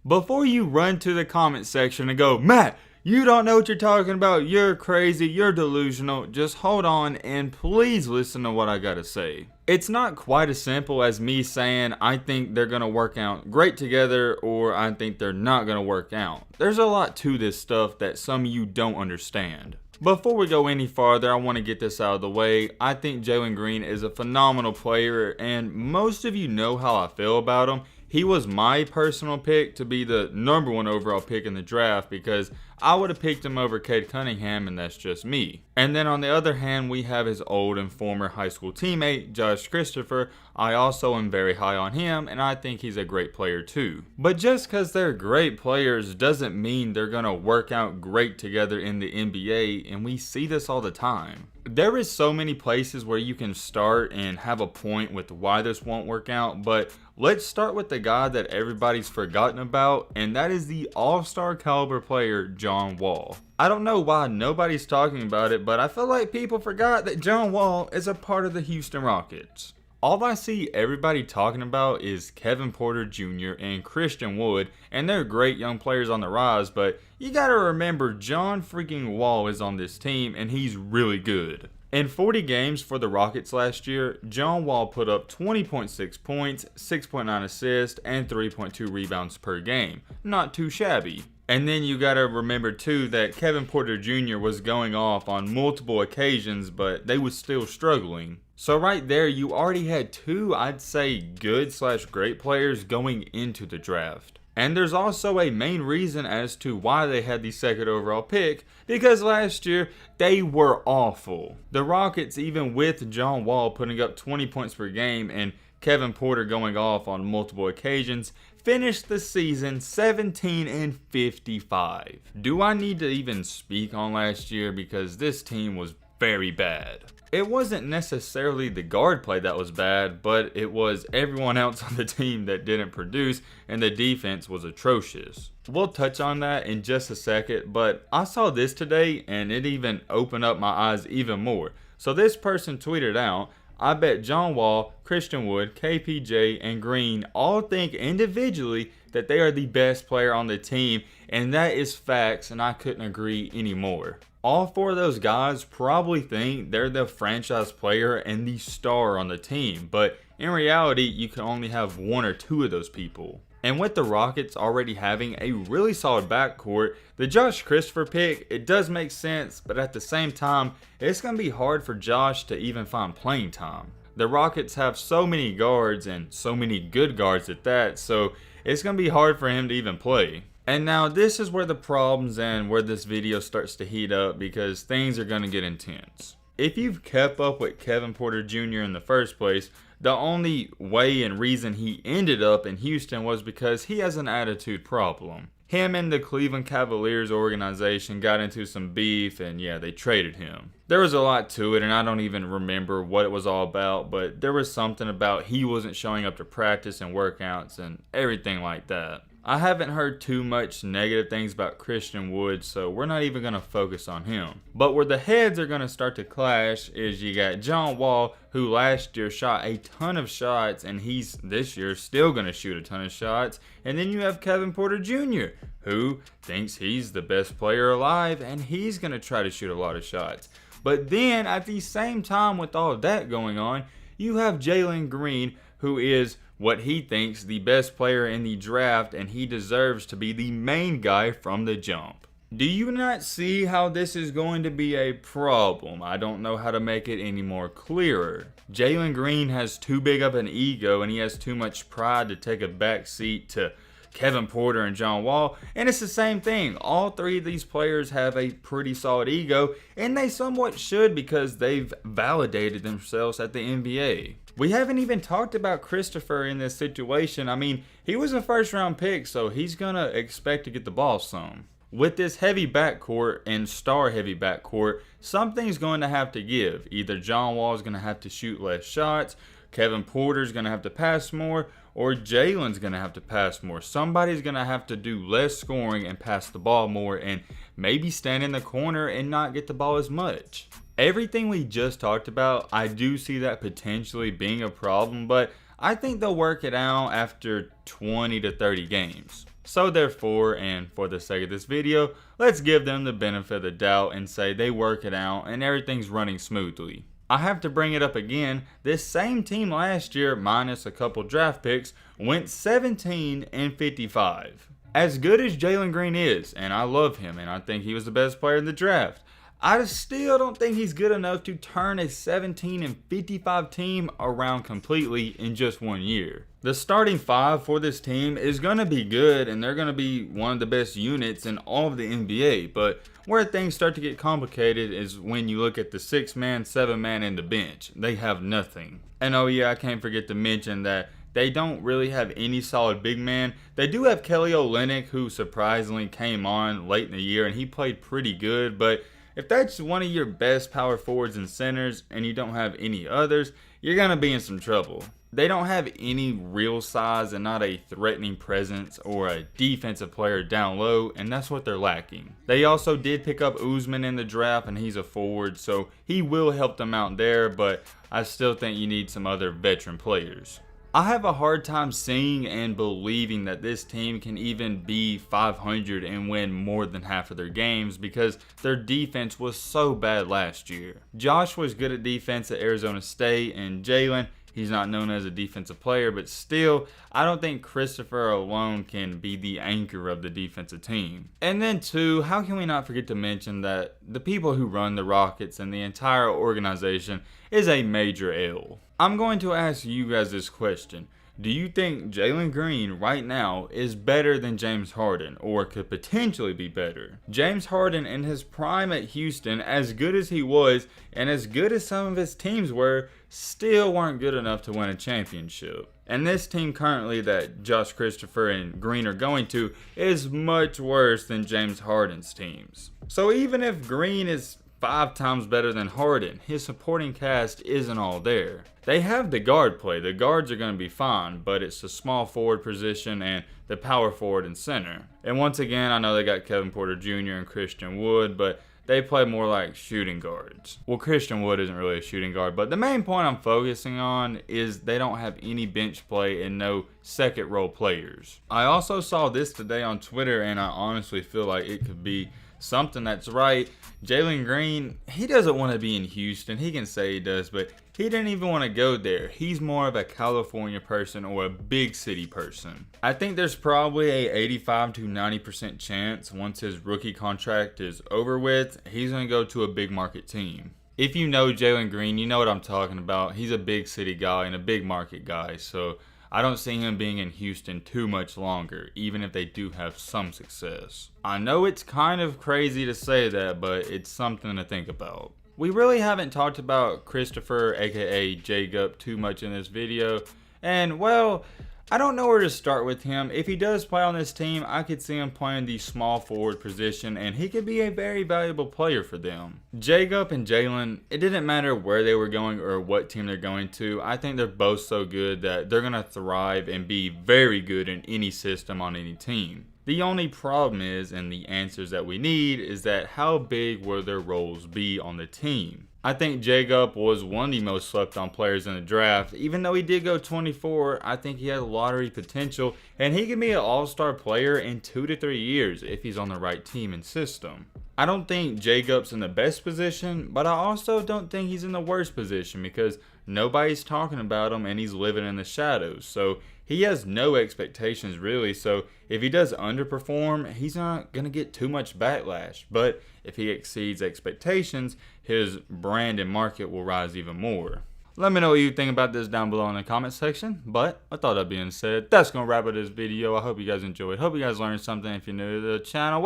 Before you run to the comment section and go, Matt, you don't know what you're talking about, you're crazy, you're delusional, just hold on and please listen to what I gotta say. It's not quite as simple as me saying I think they're gonna work out great together or I think they're not gonna work out. There's a lot to this stuff that some of you don't understand. Before we go any farther, I want to get this out of the way. I think Jalen Green is a phenomenal player, and most of you know how I feel about him. He was my personal pick to be the #1 overall pick in the draft because I would have picked him over Cade Cunningham, and that's just me. And then on the other hand, we have his old and former high school teammate, Josh Christopher. I also am very high on him, and I think he's a great player too. But just because they're great players doesn't mean they're going to work out great together in the NBA, and we see this all the time. There is so many places where you can start and have a point with why this won't work out, but let's start with the guy that everybody's forgotten about, and that is the all-star caliber player, John Wall. I don't know why nobody's talking about it, but I feel like people forgot that John Wall is a part of the Houston Rockets. All I see everybody talking about is Kevin Porter Jr. and Christian Wood, and they're great young players on the rise, but you gotta remember John freaking Wall is on this team, and he's really good. In 40 games for the Rockets last year, John Wall put up 20.6 points, 6.9 assists, and 3.2 rebounds per game. Not too shabby. And then you gotta remember too that Kevin Porter Jr. was going off on multiple occasions, but they was still struggling. So right there, you already had two, I'd say, good/great players going into the draft. And there's also a main reason as to why they had the second overall pick, because last year they were awful. The Rockets, even with John Wall putting up 20 points per game and Kevin Porter going off on multiple occasions, finished the season 17-55. Do I need to even speak on last year, because this team was very bad? It wasn't necessarily the guard play that was bad, but it was everyone else on the team that didn't produce, and the defense was atrocious. We'll touch on that in just a second, but I saw this today and it even opened up my eyes even more. So this person tweeted out, I bet John Wall, Christian Wood, KPJ, and Green all think individually that they are the best player on the team, and that is facts, and I couldn't agree anymore. All four of those guys probably think they're the franchise player and the star on the team, but in reality, you can only have one or two of those people. And with the Rockets already having a really solid backcourt, the Josh Christopher pick, it does make sense, but at the same time, it's going to be hard for Josh to even find playing time. The Rockets have so many guards, and so many good guards at that, so it's going to be hard for him to even play. And now this is where the problems and where this video starts to heat up, because things are going to get intense. If you've kept up with Kevin Porter Jr. in the first place, the only way and reason he ended up in Houston was because he has an attitude problem. Him and the Cleveland Cavaliers organization got into some beef, and yeah, they traded him. There was a lot to it, and I don't even remember what it was all about, but there was something about he wasn't showing up to practice and workouts and everything like that. I haven't heard too much negative things about Christian Wood, so we're not even going to focus on him. But where the heads are going to start to clash is you got John Wall, who last year shot a ton of shots, and he's this year still going to shoot a ton of shots. And then you have Kevin Porter Jr., who thinks he's the best player alive, and he's going to try to shoot a lot of shots. But then at the same time with all of that going on, you have Jalen Green, who is what he thinks the best player in the draft, and he deserves to be the main guy from the jump. Do you not see how this is going to be a problem? I don't know how to make it any more clearer. Jalen Green has too big of an ego, and he has too much pride to take a back seat to Kevin Porter and John Wall, and it's the same thing. All three of these players have a pretty solid ego, and they somewhat should, because they've validated themselves at the NBA. We haven't even talked about Christopher in this situation. I mean, he was a first-round pick, so he's going to expect to get the ball some. With this heavy backcourt and star-heavy backcourt, something's going to have to give. Either John Wall is going to have to shoot less shots, Kevin Porter's going to have to pass more, or Jalen's going to have to pass more. Somebody's going to have to do less scoring and pass the ball more, and maybe stand in the corner and not get the ball as much. Everything we just talked about, I do see that potentially being a problem, but I think they'll work it out after 20 to 30 games. So therefore, and for the sake of this video, let's give them the benefit of the doubt and say they work it out and everything's running smoothly. I have to bring it up again, this same team last year, minus a couple draft picks, went 17-55. As good as Jalen Green is, and I love him and I think he was the best player in the draft, I still don't think he's good enough to turn a 17-55 team around completely in just 1 year. The starting five for this team is going to be good and they're going to be one of the best units in all of the NBA, but where things start to get complicated is when you look at the 6-man, 7-man, and the bench. They have nothing. And oh yeah, I can't forget to mention that they don't really have any solid big man. They do have Kelly Olynyk, who surprisingly came on late in the year and he played pretty good, but if that's one of your best power forwards and centers and you don't have any others, you're going to be in some trouble. They don't have any real size and not a threatening presence or a defensive player down low, and that's what they're lacking. They also did pick up Usman in the draft, and he's a forward, so he will help them out there, but I still think you need some other veteran players. I have a hard time seeing and believing that this team can even be 500 and win more than half of their games because their defense was so bad last year. Josh was good at defense at Arizona State, and Jalen, he's not known as a defensive player, but still, I don't think Christopher alone can be the anchor of the defensive team. And then two, how can we not forget to mention that the people who run the Rockets and the entire organization is a major L. I'm going to ask you guys this question. Do you think Jalen Green right now is better than James Harden or could potentially be better? James Harden in his prime at Houston, as good as he was and as good as some of his teams were, still weren't good enough to win a championship. And this team currently that Josh Christopher and Green are going to is much worse than James Harden's teams. So even if Green is 5 times better than Harden, his supporting cast isn't all there. They have the guard play. The guards are going to be fine, but it's the small forward position and the power forward and center. And once again, I know they got Kevin Porter Jr. and Christian Wood, but they play more like shooting guards. Well, Christian Wood isn't really a shooting guard, but the main point I'm focusing on is they don't have any bench play and no second role players. I also saw this today on Twitter, and I honestly feel like it could be something that's right. Jalen Green, he doesn't want to be in Houston. He can say he does, but he didn't even want to go there. He's more of a California person or a big city person. I think there's probably a 85 to 90% chance once his rookie contract is over with, he's going to go to a big market team. If you know Jalen Green, you know what I'm talking about. He's a big city guy and a big market guy, so I don't see him being in Houston too much longer, even if they do have some success. I know it's kind of crazy to say that, but it's something to think about. We really haven't talked about Christopher, aka Jacob, too much in this video, and well, I don't know where to start with him. If he does play on this team, I could see him playing the small forward position, and he could be a very valuable player for them. Jacob and Jalen, it didn't matter where they were going or what team they're going to. I think they're both so good that they're going to thrive and be very good in any system on any team. The only problem is, and the answers that we need, is that how big will their roles be on the team? I think Jacob was one of the most slept on players in the draft. Even though he did go 24, I think he has lottery potential, and he can be an all-star player in 2 to 3 years if he's on the right team and system. I don't think Jacob's in the best position, but I also don't think he's in the worst position because nobody's talking about him and he's living in the shadows. So he has no expectations really, so if he does underperform, he's not going to get too much backlash. But if he exceeds expectations, his brand and market will rise even more. Let me know what you think about this down below in the comment section. But with all that being said, that's going to wrap up this video. I hope you guys enjoyed. Hope you guys learned something. If you're new to the channel,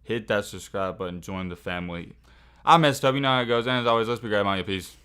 hit that subscribe button, join the family. I messed up, you know how it goes. And as always, let's be great, mind your peace.